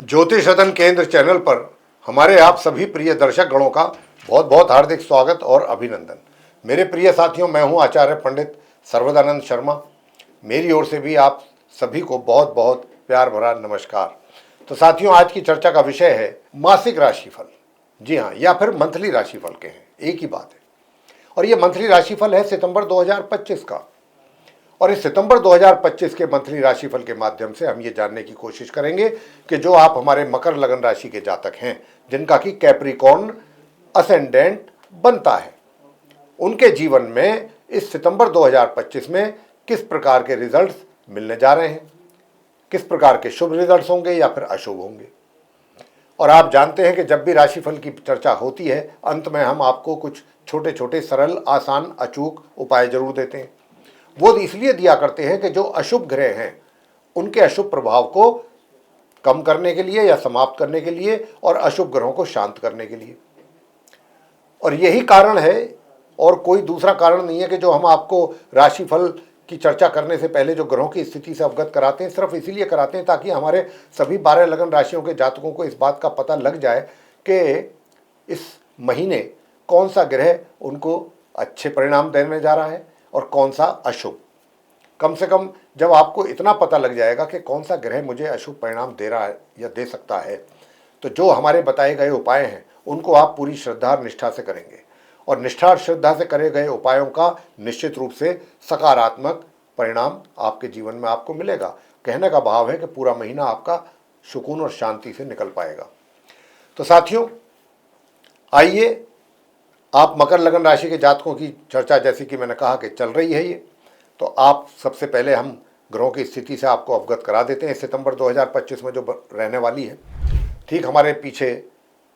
ज्योतिष सदन केंद्र चैनल पर हमारे आप सभी प्रिय दर्शक गणों का बहुत बहुत हार्दिक स्वागत और अभिनंदन। मेरे प्रिय साथियों, मैं हूं आचार्य पंडित सर्वदानंद शर्मा। मेरी ओर से भी आप सभी को बहुत बहुत प्यार भरा नमस्कार। तो साथियों, आज की चर्चा का विषय है मासिक राशिफल। जी हाँ, या फिर मंथली राशिफल के हैं, एक ही बात है। और ये मंथली राशिफल है सितंबर 2025 का। और इस सितंबर 2025 के मंथली राशिफल के माध्यम से हम ये जानने की कोशिश करेंगे कि जो आप हमारे मकर लगन राशि के जातक हैं, जिनका कि कैप्रिकॉर्न असेंडेंट बनता है, उनके जीवन में इस सितंबर 2025 में किस प्रकार के रिजल्ट्स मिलने जा रहे हैं, किस प्रकार के शुभ रिजल्ट्स होंगे या फिर अशुभ होंगे। और आप जानते हैं कि जब भी राशिफल की चर्चा होती है, अंत में हम आपको कुछ छोटे छोटे सरल, आसान, अचूक उपाय जरूर देते हैं। वो इसलिए दिया करते हैं कि जो अशुभ ग्रह हैं उनके अशुभ प्रभाव को कम करने के लिए या समाप्त करने के लिए, और अशुभ ग्रहों को शांत करने के लिए। और यही कारण है, और कोई दूसरा कारण नहीं है कि जो हम आपको राशिफल की चर्चा करने से पहले जो ग्रहों की स्थिति से अवगत कराते हैं, सिर्फ इसीलिए कराते हैं ताकि हमारे सभी 12 लगन राशियों के जातकों को इस बात का पता लग जाए कि इस महीने कौन सा ग्रह उनको अच्छे परिणाम देने जा रहा है और कौन सा अशुभ। कम से कम जब आपको इतना पता लग जाएगा कि कौन सा ग्रह मुझे अशुभ परिणाम दे रहा है या दे सकता है, तो जो हमारे बताए गए उपाय हैं उनको आप पूरी श्रद्धा और निष्ठा से करेंगे। और निष्ठा और श्रद्धा से करे गए उपायों का निश्चित रूप से सकारात्मक परिणाम आपके जीवन में आपको मिलेगा। कहने का भाव है कि पूरा महीना आपका सुकून और शांति से निकल पाएगा। तो साथियों, आइए, आप मकर लगन राशि के जातकों की चर्चा, जैसे कि मैंने कहा कि चल रही है ये, तो आप सबसे पहले हम ग्रहों की स्थिति से आपको अवगत करा देते हैं। सितंबर 2025 में जो रहने वाली है, ठीक हमारे पीछे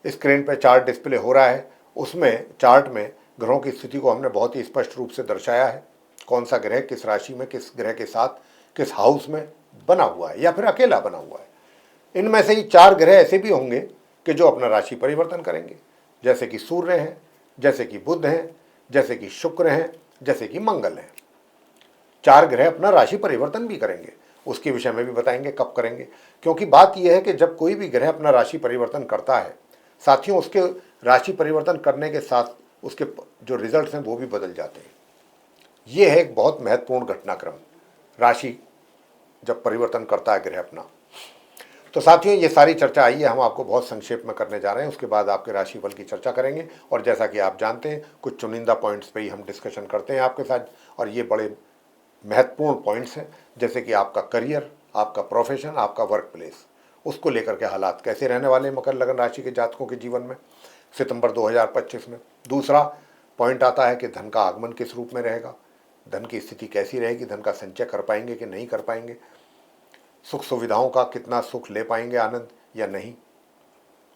स्क्रीन पर चार्ट डिस्प्ले हो रहा है, उसमें चार्ट में ग्रहों की स्थिति को हमने बहुत ही स्पष्ट रूप से दर्शाया है। कौन सा ग्रह किस राशि में, किस ग्रह के साथ, किस हाउस में बना हुआ है या फिर अकेला बना हुआ है। इनमें से ही 4 ग्रह ऐसे भी होंगे कि जो अपना राशि परिवर्तन करेंगे, जैसे कि सूर्य हैं, जैसे कि बुध हैं, जैसे कि शुक्र हैं, जैसे कि मंगल हैं। 4 ग्रह अपना राशि परिवर्तन भी करेंगे, उसके विषय में भी बताएंगे कब करेंगे। क्योंकि बात यह है कि जब कोई भी ग्रह अपना राशि परिवर्तन करता है साथियों, उसके राशि परिवर्तन करने के साथ उसके जो रिजल्ट्स हैं वो भी बदल जाते हैं। ये है एक बहुत महत्वपूर्ण घटनाक्रम, राशि जब परिवर्तन करता है ग्रह अपना। तो साथियों, ये सारी चर्चा आइए हम आपको बहुत संक्षेप में करने जा रहे हैं, उसके बाद आपके राशिफल की चर्चा करेंगे। और जैसा कि आप जानते हैं, कुछ चुनिंदा पॉइंट्स पे ही हम डिस्कशन करते हैं आपके साथ, और ये बड़े महत्वपूर्ण पॉइंट्स हैं, जैसे कि आपका करियर, आपका प्रोफेशन, आपका वर्क प्लेस, उसको लेकर के हालात कैसे रहने वाले हैं मकर लगन राशि के जातकों के जीवन में सितंबर 2025 में। दूसरा पॉइंट आता है कि धन का आगमन किस रूप में रहेगा, धन की स्थिति कैसी रहेगी, धन का संचय कर पाएंगे कि नहीं कर पाएंगे, सुख सुविधाओं का कितना सुख ले पाएंगे, आनंद या नहीं।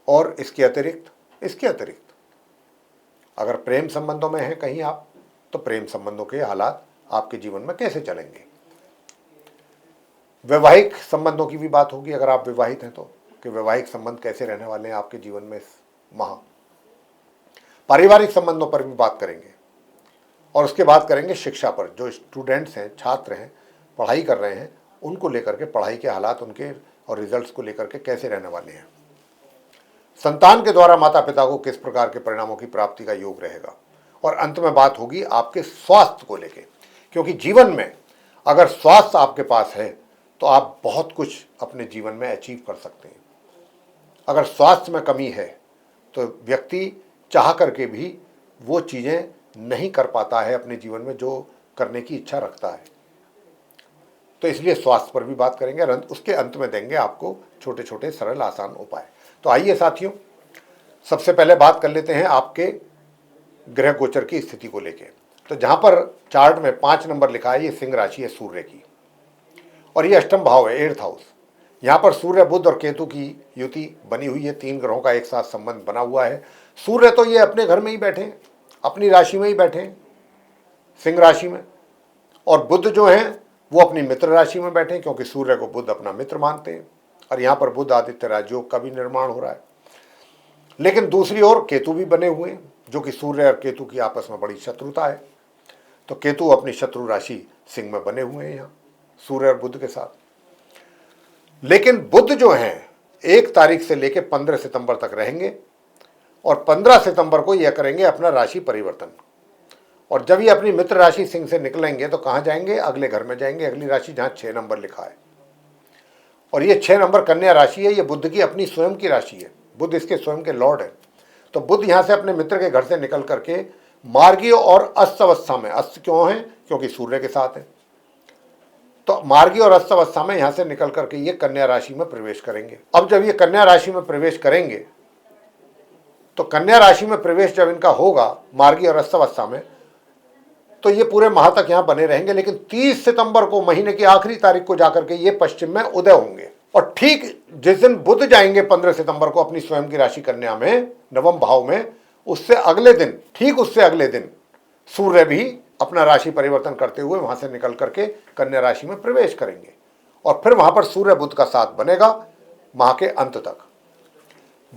और इसके अतिरिक्त अगर प्रेम संबंधों में हैं कहीं आप, तो प्रेम संबंधों के हालात आपके जीवन में कैसे चलेंगे। वैवाहिक संबंधों की भी बात होगी, अगर आप विवाहित हैं तो, कि वैवाहिक संबंध कैसे रहने वाले हैं आपके जीवन में इस माह। पारिवारिक संबंधों पर भी बात करेंगे, और उसके बाद करेंगे शिक्षा पर। जो स्टूडेंट्स हैं, छात्र हैं, पढ़ाई कर रहे हैं, उनको लेकर के पढ़ाई के हालात उनके और रिजल्ट्स को लेकर के कैसे रहने वाले हैं। संतान के द्वारा माता पिता को किस प्रकार के परिणामों की प्राप्ति का योग रहेगा। और अंत में बात होगी आपके स्वास्थ्य को लेकर, क्योंकि जीवन में अगर स्वास्थ्य आपके पास है तो आप बहुत कुछ अपने जीवन में अचीव कर सकते हैं। अगर स्वास्थ्य में कमी है तो व्यक्ति चाह करके भी वो चीज़ें नहीं कर पाता है अपने जीवन में जो करने की इच्छा रखता है। तो इसलिए स्वास्थ्य पर भी बात करेंगे, और उसके अंत में देंगे आपको छोटे छोटे सरल आसान उपाय। तो आइए साथियों, सबसे पहले बात कर लेते हैं आपके ग्रह गोचर की स्थिति को लेकर। तो जहाँ पर चार्ट में 5 नंबर लिखा है, ये सिंह राशि है सूर्य की, और ये अष्टम भाव है, 8th हाउस। यहाँ पर सूर्य, बुध और केतु की युति बनी हुई है, 3 ग्रहों का एक साथ संबंध बना हुआ है। सूर्य तो ये अपने घर में ही बैठे हैं, अपनी राशि में ही बैठे हैं, सिंह राशि में। और बुध जो हैं वो अपनी मित्र राशि में बैठे हैं, क्योंकि सूर्य को बुध अपना मित्र मानते हैं। और यहाँ पर बुध आदित्य राजयोग का भी निर्माण हो रहा है। लेकिन दूसरी ओर केतु भी बने हुए हैं, जो कि सूर्य और केतु की आपस में बड़ी शत्रुता है। तो केतु अपनी शत्रु राशि सिंह में बने हुए हैं यहाँ सूर्य और बुध के साथ। लेकिन बुध जो हैं 1 तारीख से लेकर 15 सितंबर तक रहेंगे और 15 सितंबर को यह करेंगे अपना राशि परिवर्तन। और जब ये अपनी मित्र राशि सिंह से निकलेंगे तो कहाँ जाएंगे? अगले घर में जाएंगे, अगली राशि जहाँ 6 नंबर लिखा है। और ये 6 नंबर कन्या राशि है, ये बुध की अपनी स्वयं की राशि है, बुध इसके स्वयं के लॉर्ड है। तो बुध यहाँ से अपने मित्र के घर से निकल करके मार्गी और अस्त अवस्था में, अस्त क्यों है? क्योंकि सूर्य के साथ है, तो मार्गी और अस्त अवस्था में यहाँ से निकल करके ये कन्या राशि में प्रवेश करेंगे। अब जब ये कन्या राशि में प्रवेश करेंगे तो कन्या राशि में प्रवेश जब इनका होगा मार्गी और अस्त अवस्था में, तो ये पूरे माह तक यहाँ बने रहेंगे। लेकिन 30 सितंबर को, महीने की आखिरी तारीख को जाकर के ये पश्चिम में उदय होंगे। और ठीक जिस दिन बुध जाएंगे 15 सितंबर को अपनी स्वयं की राशि कन्या में, नवम भाव में, उससे अगले दिन, ठीक उससे अगले दिन सूर्य भी अपना राशि परिवर्तन करते हुए वहां से निकल करके कन्या राशि में प्रवेश करेंगे। और फिर वहां पर सूर्य बुध का साथ बनेगा माह के अंत तक।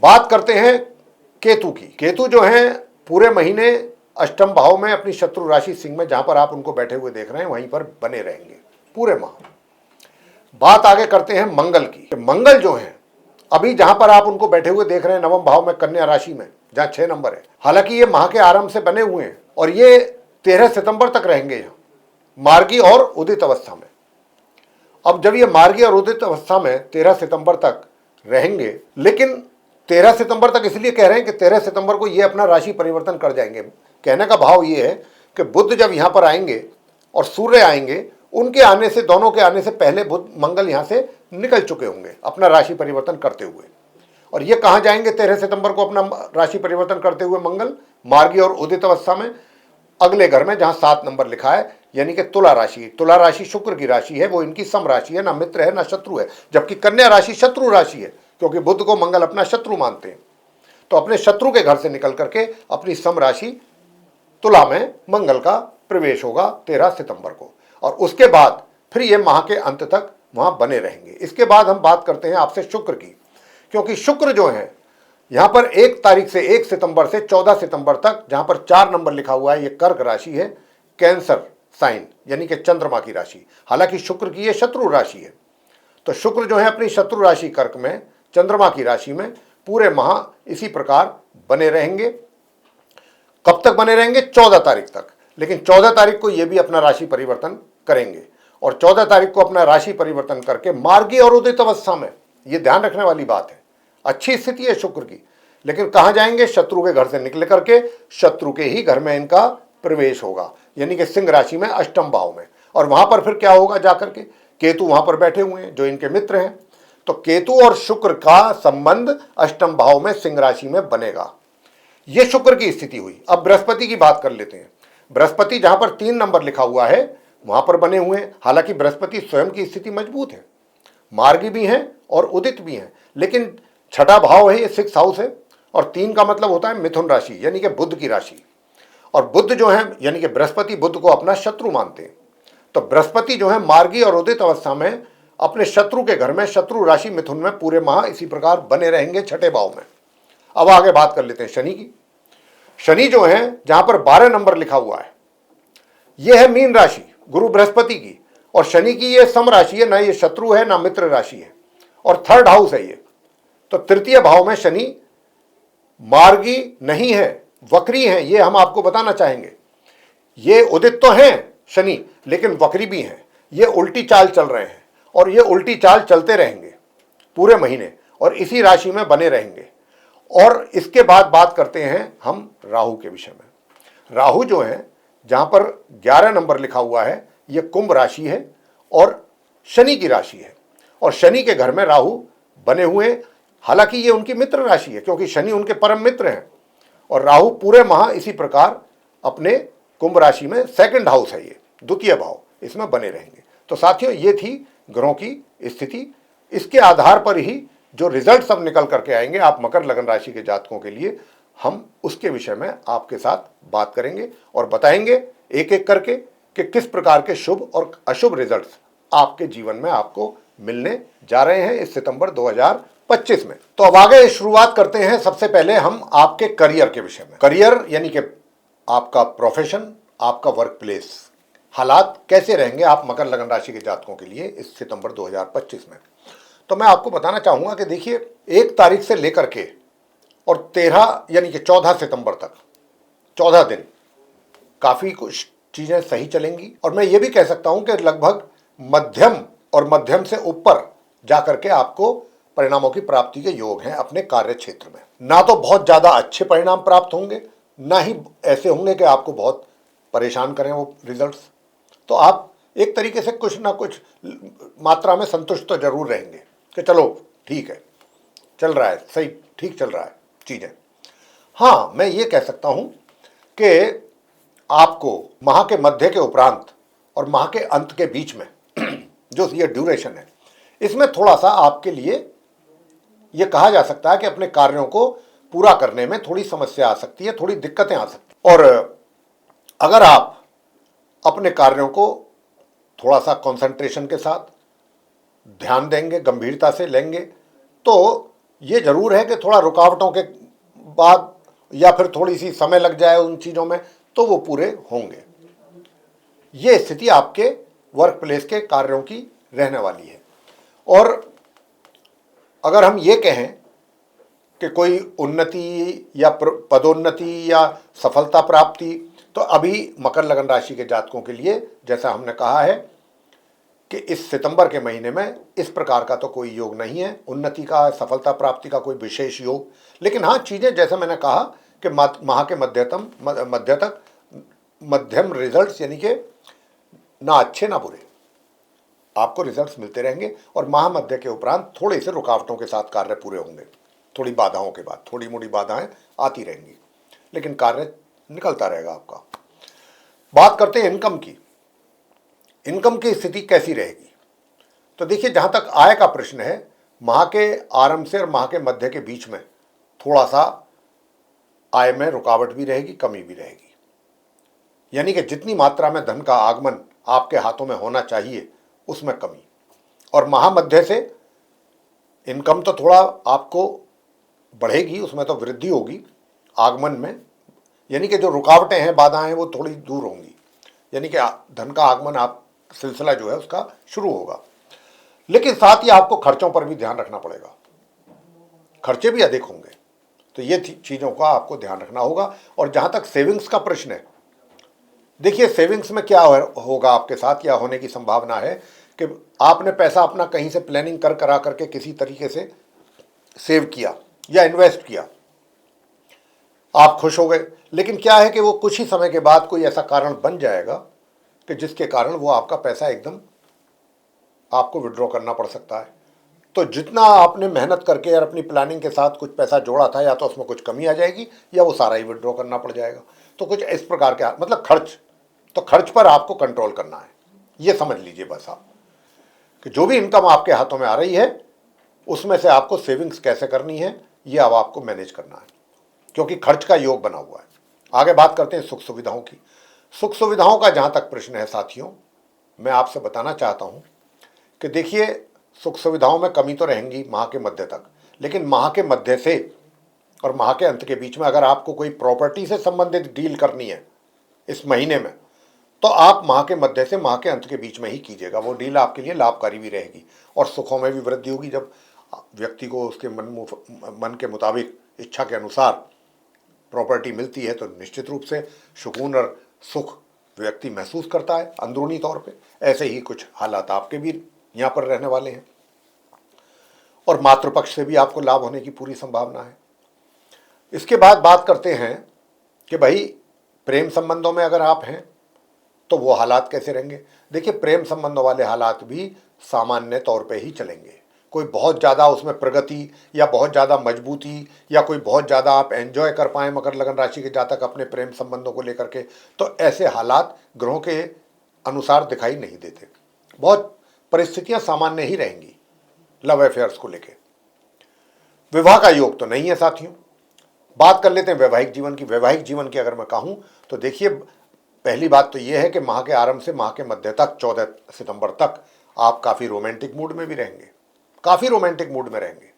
बात करते हैं केतु की। केतु जो है पूरे महीने अष्टम भाव में अपनी शत्रु राशि सिंह में, जहां पर आप उनको बैठे हुए देख रहे हैं, वहीं पर बने रहेंगे पूरे माह। बात आगे करते हैं मंगल की। मंगल जो है अभी जहां पर आप उनको बैठे हुए देख रहे हैं नवम भाव में कन्या राशि में, जहां 6 नंबर है, हालांकि ये माह के आरंभ से बने हुए हैं और ये 13 सितंबर तक रहेंगे यहाँ मार्गी और उदित अवस्था में। अब जब ये मार्गी और उदित अवस्था में 13 सितंबर तक रहेंगे, लेकिन 13 सितंबर तक इसलिए कह रहे हैं कि 13 सितंबर को ये अपना राशि परिवर्तन कर जाएंगे। कहने का भाव ये है कि बुध जब यहाँ पर आएंगे और सूर्य आएंगे, उनके आने से, दोनों के आने से पहले बुध मंगल यहाँ से निकल चुके होंगे अपना राशि परिवर्तन करते हुए। और ये कहाँ जाएंगे 13 सितंबर को अपना राशि परिवर्तन करते हुए मंगल? मार्गी और उदित अवस्था में अगले घर में, जहाँ 7 नंबर लिखा है, यानी कि तुला राशि। तुला राशि शुक्र की राशि है, वो इनकी सम राशि है, ना मित्र है ना शत्रु है। जबकि कन्या राशि शत्रु राशि है, क्योंकि बुध को मंगल अपना शत्रु मानते हैं। तो अपने शत्रु के घर से निकल करके अपनी सम राशि तुला में मंगल का प्रवेश होगा 13 सितंबर को। और उसके बाद फिर ये माह के अंत तक वहां बने रहेंगे। इसके बाद हम बात करते हैं आपसे शुक्र की, क्योंकि शुक्र जो है यहां पर 1 तारीख से 1 सितंबर से 14 सितंबर तक, जहां पर 4 नंबर लिखा हुआ है, ये कर्क राशि है, कैंसर साइन, यानी कि चंद्रमा की राशि। हालांकि शुक्र की ये शत्रु राशि है, तो शुक्र जो है अपनी शत्रु राशि कर्क में, चंद्रमा की राशि में पूरे माह इसी प्रकार बने रहेंगे। कब तक बने रहेंगे? 14 तारीख तक। लेकिन 14 तारीख को ये भी अपना राशि परिवर्तन करेंगे और 14 तारीख को अपना राशि परिवर्तन करके मार्गी और उदित अवस्था में, ये ध्यान रखने वाली बात है, अच्छी स्थिति है शुक्र की, लेकिन कहां जाएंगे? शत्रु के घर से निकले करके शत्रु के ही घर में इनका प्रवेश होगा, यानी कि सिंह राशि में अष्टम भाव में। और वहां पर फिर क्या होगा? जाकर के केतु वहां पर बैठे हुए हैं जो इनके मित्र हैं, तो केतु और शुक्र का संबंध अष्टम भाव में सिंह राशि में बनेगा। यह शुक्र की स्थिति हुई। अब बृहस्पति की बात कर लेते हैं। बृहस्पति जहां पर 3 नंबर लिखा हुआ है वहां पर बने हुए हैं। हालांकि बृहस्पति स्वयं की स्थिति मजबूत है, मार्गी भी है और उदित भी है, लेकिन छठा भाव है, ये 6th हाउस है, और 3 का मतलब होता है मिथुन राशि, यानी कि बुध की राशि। और बुध जो है, यानी कि बृहस्पति बुध को अपना शत्रु मानते हैं। तो बृहस्पति जो है मार्गी और उदित अवस्था में अपने शत्रु के घर में, शत्रु राशि मिथुन में पूरे माह इसी प्रकार बने रहेंगे 6ठे भाव में। अब आगे बात कर लेते हैं शनि की। शनि जो है जहां पर 12 नंबर लिखा हुआ है, यह है मीन राशि, गुरु बृहस्पति की, और शनि की यह सम राशि है, ना ये शत्रु है ना मित्र राशि है, और 3rd हाउस है ये। तो 3य भाव में शनि मार्गी नहीं है, वक्री है, ये हम आपको बताना चाहेंगे। ये उदित तो हैं शनि, लेकिन वक्री भी हैं, ये उल्टी चाल चल रहे हैं और ये उल्टी चाल चलते रहेंगे पूरे महीने और इसी राशि में बने रहेंगे। और इसके बाद बात करते हैं हम राहु के विषय में। राहु जो है जहां पर 11 नंबर लिखा हुआ है, यह कुंभ राशि है और शनि की राशि है, और शनि के घर में राहु बने हुए। हालांकि ये उनकी मित्र राशि है, क्योंकि शनि उनके परम मित्र हैं, और राहु पूरे माह इसी प्रकार अपने कुंभ राशि में, 2nd हाउस है ये, 2य भाव, इसमें बने रहेंगे। तो साथियों, ये थी ग्रहों की स्थिति। इसके आधार पर ही जो रिजल्ट सब निकल करके आएंगे आप मकर लगन राशि के जातकों के लिए, हम उसके विषय में आपके साथ बात करेंगे और बताएंगे एक एक करके कि किस प्रकार के शुभ और अशुभ रिजल्ट्स आपके जीवन में आपको मिलने जा रहे हैं इस सितंबर 2025 में। तो अब आगे शुरुआत करते हैं। सबसे पहले हम आपके करियर के विषय में। करियर यानी कि आपका प्रोफेशन, आपका वर्क प्लेस, हालात कैसे रहेंगे आप मकर लगन राशि के जातकों के लिए इस सितंबर 2025 में। तो मैं आपको बताना चाहूँगा कि देखिए 1 तारीख से लेकर के और 13 यानी कि 14 सितंबर तक 14 दिन काफ़ी कुछ चीज़ें सही चलेंगी। और मैं ये भी कह सकता हूँ कि लगभग मध्यम और मध्यम से ऊपर जा करके आपको परिणामों की प्राप्ति के योग हैं अपने कार्य क्षेत्र में। ना तो बहुत ज़्यादा अच्छे परिणाम प्राप्त होंगे, ना ही ऐसे होंगे कि आपको बहुत परेशान करें वो रिजल्ट्स। तो आप एक तरीके से कुछ ना कुछ मात्रा में संतुष्ट तो जरूर रहेंगे कि चलो ठीक है, चल रहा है, सही ठीक चल रहा है चीज़ें। हाँ, मैं ये कह सकता हूँ कि आपको माह के मध्य के उपरांत और माह के अंत के बीच में जो ये ड्यूरेशन है, इसमें थोड़ा सा आपके लिए ये कहा जा सकता है कि अपने कार्यों को पूरा करने में थोड़ी समस्या आ सकती है, थोड़ी दिक्कतें आ सकती हैं। और अगर आप अपने कार्यों को थोड़ा सा कंसंट्रेशन के साथ ध्यान देंगे, गंभीरता से लेंगे, तो ये जरूर है कि थोड़ा रुकावटों के बाद या फिर थोड़ी सी समय लग जाए उन चीज़ों में, तो वो पूरे होंगे। ये स्थिति आपके वर्क प्लेस के कार्यों की रहने वाली है। और अगर हम ये कहें कि कोई उन्नति या पदोन्नति या सफलता प्राप्ति, तो अभी मकर लगन राशि के जातकों के लिए जैसा हमने कहा है कि इस सितंबर के महीने में इस प्रकार का तो कोई योग नहीं है उन्नति का, सफलता प्राप्ति का कोई विशेष योग। लेकिन हाँ, चीज़ें जैसे मैंने कहा कि माह के मध्य तक मध्यम रिजल्ट्स, यानी कि ना अच्छे ना बुरे, आपको रिजल्ट्स मिलते रहेंगे। और माह मध्य के उपरांत थोड़े से रुकावटों के साथ कार्य पूरे होंगे, थोड़ी बाधाओं के बाद थोड़ी मोटी बाधाएं आती रहेंगी, लेकिन कार्य निकलता रहेगा आपका। बात करते हैं इनकम की। इनकम की स्थिति कैसी रहेगी? तो देखिए, जहां तक आय का प्रश्न है, माह के आरंभ से और माह के मध्य के बीच में थोड़ा सा आय में रुकावट भी रहेगी, कमी भी रहेगी। यानी कि जितनी मात्रा में धन का आगमन आपके हाथों में होना चाहिए उसमें कमी। और माह मध्य से इनकम तो थोड़ा आपको बढ़ेगी, उसमें तो वृद्धि होगी आगमन में, यानी कि जो रुकावटें हैं, बाधाएं हैं, वो थोड़ी दूर होंगी, यानी कि धन का आगमन आप सिलसिला जो है उसका शुरू होगा। लेकिन साथ ही आपको खर्चों पर भी ध्यान रखना पड़ेगा, खर्चे भी अधिक होंगे, तो ये चीज़ों का आपको ध्यान रखना होगा। और जहाँ तक सेविंग्स का प्रश्न है, देखिए सेविंग्स में क्या होगा आपके साथ, या होने की संभावना है कि आपने पैसा अपना कहीं से प्लानिंग करा करके किसी तरीके से सेव किया या इन्वेस्ट किया, आप खुश हो गए, लेकिन क्या है कि वो कुछ ही समय के बाद कोई ऐसा कारण बन जाएगा कि जिसके कारण वो आपका पैसा एकदम आपको विड्रॉ करना पड़ सकता है। तो जितना आपने मेहनत करके और अपनी प्लानिंग के साथ कुछ पैसा जोड़ा था, या तो उसमें कुछ कमी आ जाएगी या वो सारा ही विड्रॉ करना पड़ जाएगा। तो कुछ इस प्रकार के मतलब खर्च पर आपको कंट्रोल करना है, ये समझ लीजिए बस आप, कि जो भी इनकम आपके हाथों में आ रही है उसमें से आपको सेविंग्स कैसे करनी है, ये अब आपको मैनेज करना है, क्योंकि खर्च का योग बना हुआ है। आगे बात करते हैं सुख सुविधाओं की। सुख सुविधाओं का जहाँ तक प्रश्न है साथियों, मैं आपसे बताना चाहता हूँ कि देखिए, सुख सुविधाओं में कमी तो रहेंगी माह के मध्य तक, लेकिन माह के मध्य से और माह के अंत के बीच में अगर आपको कोई प्रॉपर्टी से संबंधित डील करनी है इस महीने में, तो आप माह के मध्य से माह के अंत के बीच में ही कीजिएगा। वो डील आपके लिए लाभकारी भी रहेगी और सुखों में भी वृद्धि होगी। जब व्यक्ति को उसके मन के मुताबिक, इच्छा के अनुसार प्रॉपर्टी मिलती है, तो निश्चित रूप से सुकून और सुख व्यक्ति महसूस करता है अंदरूनी तौर पे। ऐसे ही कुछ हालात आपके भी यहाँ पर रहने वाले हैं। और मातृपक्ष से भी आपको लाभ होने की पूरी संभावना है। इसके बाद बात करते हैं कि भाई प्रेम संबंधों में अगर आप हैं तो वो हालात कैसे रहेंगे। देखिए, प्रेम संबंधों वाले हालात भी सामान्य तौर पे ही चलेंगे। कोई बहुत ज़्यादा उसमें प्रगति या बहुत ज़्यादा मजबूती या कोई बहुत ज़्यादा आप एंजॉय कर पाएँ मकर लगन राशि के जातक अपने प्रेम संबंधों को लेकर के, तो ऐसे हालात ग्रहों के अनुसार दिखाई नहीं देते। बहुत परिस्थितियां सामान्य ही रहेंगी लव अफेयर्स को लेके। विवाह का योग तो नहीं है साथियों। बात कर लेते हैं वैवाहिक जीवन की। वैवाहिक जीवन की अगर मैं कहूं तो देखिए, पहली बात तो यह है कि माह के आरंभ से माह के मध्य तक 14 सितंबर तक आप काफ़ी रोमांटिक मूड में भी रहेंगे, काफ़ी रोमांटिक मूड में रहेंगे,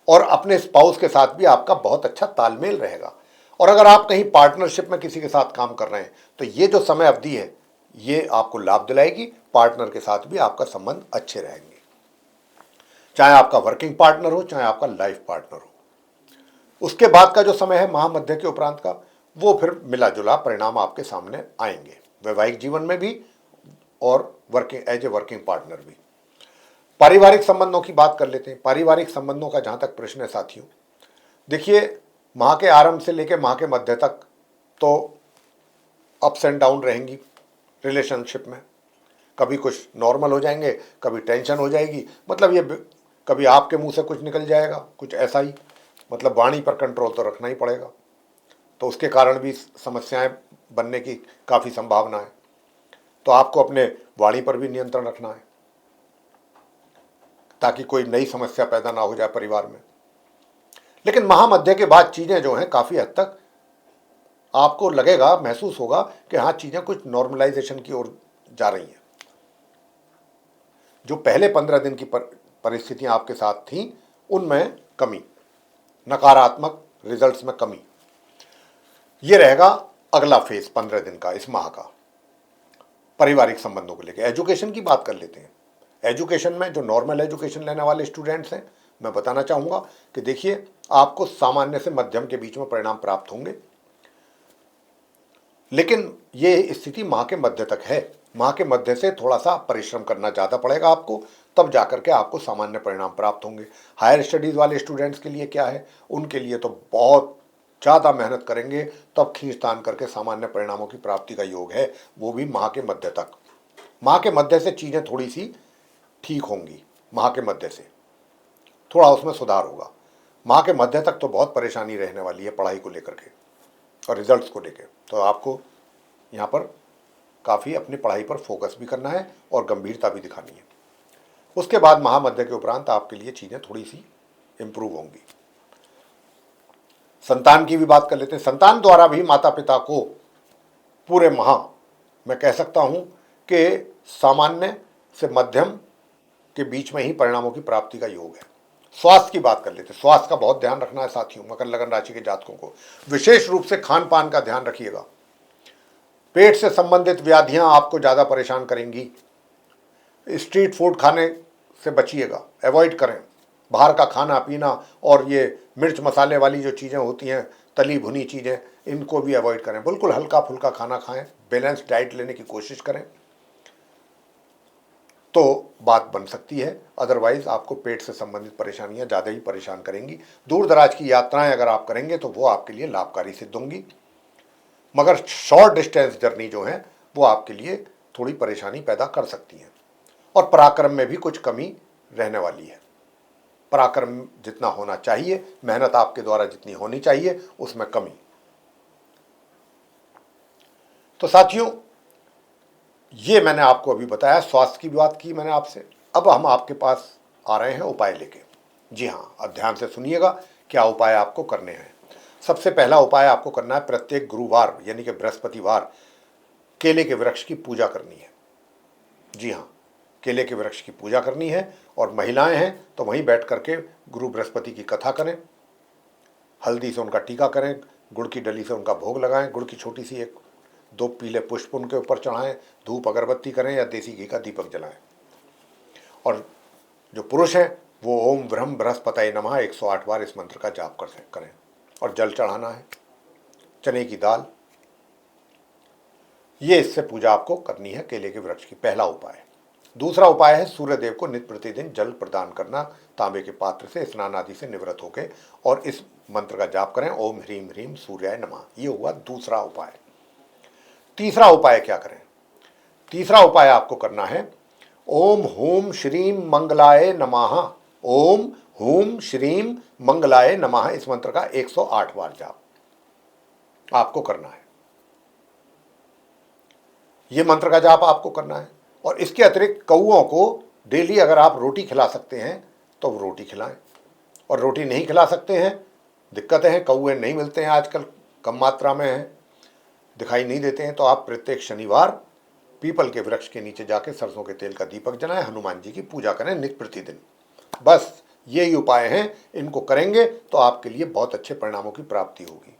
और अपने स्पाउस के साथ भी आपका बहुत अच्छा तालमेल रहेगा। और अगर आप कहीं पार्टनरशिप में किसी के साथ काम कर रहे हैं तो ये जो समय अवधि है ये आपको लाभ दिलाएगी। पार्टनर के साथ भी आपका संबंध अच्छे रहेंगे। चाहे आपका वर्किंग पार्टनर हो, चाहे आपका लाइफ पार्टनर हो। उसके बाद का जो समय है महामध्य के उपरांत का, वो फिर मिला जुला परिणाम आपके सामने आएंगे, वैवाहिक जीवन में भी और working as a working partner भी। पारिवारिक संबंधों की बात कर लेते हैं। पारिवारिक संबंधों का जहां तक प्रश्न है साथियों, देखिए माह के आरंभ से लेकर माह के मध्य तक तो अप्स एंड डाउन रहेंगी रिलेशनशिप में। कभी कुछ नॉर्मल हो जाएंगे, कभी टेंशन हो जाएगी, मतलब ये कभी आपके मुंह से कुछ निकल जाएगा, कुछ ऐसा ही, मतलब वाणी पर कंट्रोल तो रखना ही पड़ेगा। तो उसके कारण भी समस्याएं बनने की काफ़ी संभावना है। तो आपको अपने वाणी पर भी नियंत्रण रखना है ताकि कोई नई समस्या पैदा ना हो जाए परिवार में। लेकिन महामध्य के बाद चीज़ें जो हैं काफ़ी हद तक आपको लगेगा, महसूस होगा कि हाँ चीज़ें कुछ नॉर्मलाइजेशन की ओर जा रही हैं। जो पहले 15 दिन की परिस्थितियां आपके साथ थीं उनमें कमी, नकारात्मक रिजल्ट्स में कमी, ये रहेगा अगला फेज 15 दिन का इस माह का। पारिवारिक संबंधों को लेकर एजुकेशन की बात कर लेते हैं। एजुकेशन में जो नॉर्मल एजुकेशन लेने वाले स्टूडेंट्स हैं, मैं बताना चाहूँगा कि देखिए आपको सामान्य से मध्यम के बीच में परिणाम प्राप्त होंगे, लेकिन ये स्थिति माह के मध्य तक है। माह के मध्य से थोड़ा सा परिश्रम करना ज़्यादा पड़ेगा आपको, तब जाकर के आपको सामान्य परिणाम प्राप्त होंगे। हायर स्टडीज़ वाले स्टूडेंट्स के लिए क्या है, उनके लिए तो बहुत ज़्यादा मेहनत करेंगे, तब खींचतान करके सामान्य परिणामों की प्राप्ति का योग है, वो भी माह के मध्य तक। माह के मध्य से चीज़ें थोड़ी सी ठीक होंगी, माह के मध्य से थोड़ा उसमें सुधार होगा। माह के मध्य तक तो बहुत परेशानी रहने वाली है पढ़ाई को लेकर के और रिजल्ट्स को लेकर। तो आपको यहाँ पर काफ़ी अपनी पढ़ाई पर फोकस भी करना है और गंभीरता भी दिखानी है। उसके बाद महामध्य के उपरांत आपके लिए चीज़ें थोड़ी सी इम्प्रूव होंगी। संतान की भी बात कर लेते हैं। संतान द्वारा भी माता पिता को पूरे माह मैं कह सकता हूँ कि सामान्य से मध्यम के बीच में ही परिणामों की प्राप्ति का योग है। स्वास्थ्य की बात कर लेते हैं। स्वास्थ्य का बहुत ध्यान रखना है साथियों। मकर लगन राशि के जातकों को विशेष रूप से खान पान का ध्यान रखिएगा। पेट से संबंधित व्याधियां आपको ज़्यादा परेशान करेंगी। स्ट्रीट फूड खाने से बचिएगा, अवॉइड करें। बाहर का खाना पीना और ये मिर्च मसाले वाली जो चीज़ें होती हैं, तली भुनी चीज़ें, इनको भी अवॉइड करें। बिल्कुल हल्का फुल्का खाना खाएं, बैलेंस डाइट लेने की कोशिश करें तो बात बन सकती है। अदरवाइज आपको पेट से संबंधित परेशानियां ज़्यादा ही परेशान करेंगी। दूर दराज की यात्राएं अगर आप करेंगे तो वो आपके लिए लाभकारी सिद्ध होंगी, मगर शॉर्ट डिस्टेंस जर्नी जो है वो आपके लिए थोड़ी परेशानी पैदा कर सकती है। और पराक्रम में भी कुछ कमी रहने वाली है। पराक्रम जितना होना चाहिए, मेहनत आपके द्वारा जितनी होनी चाहिए, उसमें कमी। तो साथियों ये मैंने आपको अभी बताया, स्वास्थ्य की बात की मैंने आपसे। अब हम आपके पास आ रहे हैं उपाय लेके। जी हाँ, अब ध्यान से सुनिएगा क्या उपाय आपको करने हैं। सबसे पहला उपाय आपको करना है, प्रत्येक गुरुवार यानी कि बृहस्पतिवार केले के वृक्ष की पूजा करनी है। जी हाँ, केले के वृक्ष की पूजा करनी है। और महिलाएं हैं तो वहीं बैठ करके गुरु बृहस्पति की कथा करें, हल्दी से उनका टीका करें, गुड़ की डली से उनका भोग लगाएं, गुड़ की छोटी सी 1-2 पीले पुष्प उनके ऊपर चढ़ाएं, धूप अगरबत्ती करें या देसी घी का दीपक जलाएं। और जो पुरुष हैं वो ओम ब्रह्म बृहस्पतये नमः 108 बार इस मंत्र का जाप करें। और जल चढ़ाना है, चने की दाल, ये इससे पूजा आपको करनी है केले के वृक्ष की। पहला उपाय। दूसरा उपाय है सूर्यदेव को नित्य प्रतिदिन जल प्रदान करना, तांबे के पात्र से स्नान आदि से निवृत्त होकर, और इस मंत्र का जाप करें, ओम ह्रीम ह्रीम सूर्याय नमः। ये हुआ दूसरा उपाय। तीसरा उपाय क्या करें? तीसरा उपाय आपको करना है ओम हूम श्रीम मंगलाय नमः। ओम हूम श्रीम मंगलाय नमः इस मंत्र का 108 बार जाप आपको करना है। ये मंत्र का जाप आपको करना है। और इसके अतिरिक्त कौओं को डेली अगर आप रोटी खिला सकते हैं तो रोटी खिलाएं, और रोटी नहीं खिला सकते हैं, दिक्कतें हैं, कौए नहीं मिलते हैं आजकल, कम मात्रा में हैं, दिखाई नहीं देते हैं, तो आप प्रत्येक शनिवार पीपल के वृक्ष के नीचे जाके सरसों के तेल का दीपक जलाएं, हनुमान जी की पूजा करें नित्य प्रतिदिन। बस यही उपाय हैं, इनको करेंगे तो आपके लिए बहुत अच्छे परिणामों की प्राप्ति होगी।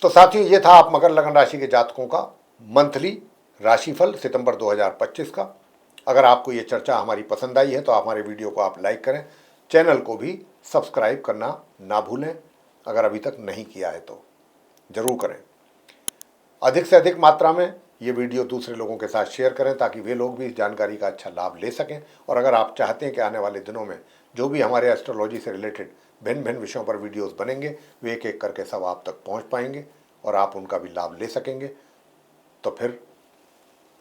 तो साथियों ये था आप मकर लगन राशि के जातकों का मंथली राशिफल सितंबर 2025 का। अगर आपको ये चर्चा हमारी पसंद आई है तो हमारे वीडियो को आप लाइक करें, चैनल को भी सब्सक्राइब करना ना भूलें। अगर अभी तक नहीं किया है तो ज़रूर करें। अधिक से अधिक मात्रा में ये वीडियो दूसरे लोगों के साथ शेयर करें ताकि वे लोग भी इस जानकारी का अच्छा लाभ ले सकें। और अगर आप चाहते हैं कि आने वाले दिनों में जो भी हमारे एस्ट्रोलॉजी से रिलेटेड भिन्न भिन्न विषयों पर वीडियोस बनेंगे, वे एक एक करके सब आप तक पहुंच पाएंगे और आप उनका भी लाभ ले सकेंगे, तो फिर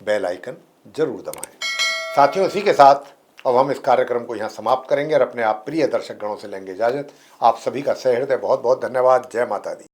बेल आइकन जरूर दबाएं। साथियों, इसी के साथ अब हम इस कार्यक्रम को यहाँ समाप्त करेंगे और अपने आप प्रिय दर्शक गणों से लेंगे इजाजत। आप सभी का सहृदय बहुत बहुत धन्यवाद। जय माता दी।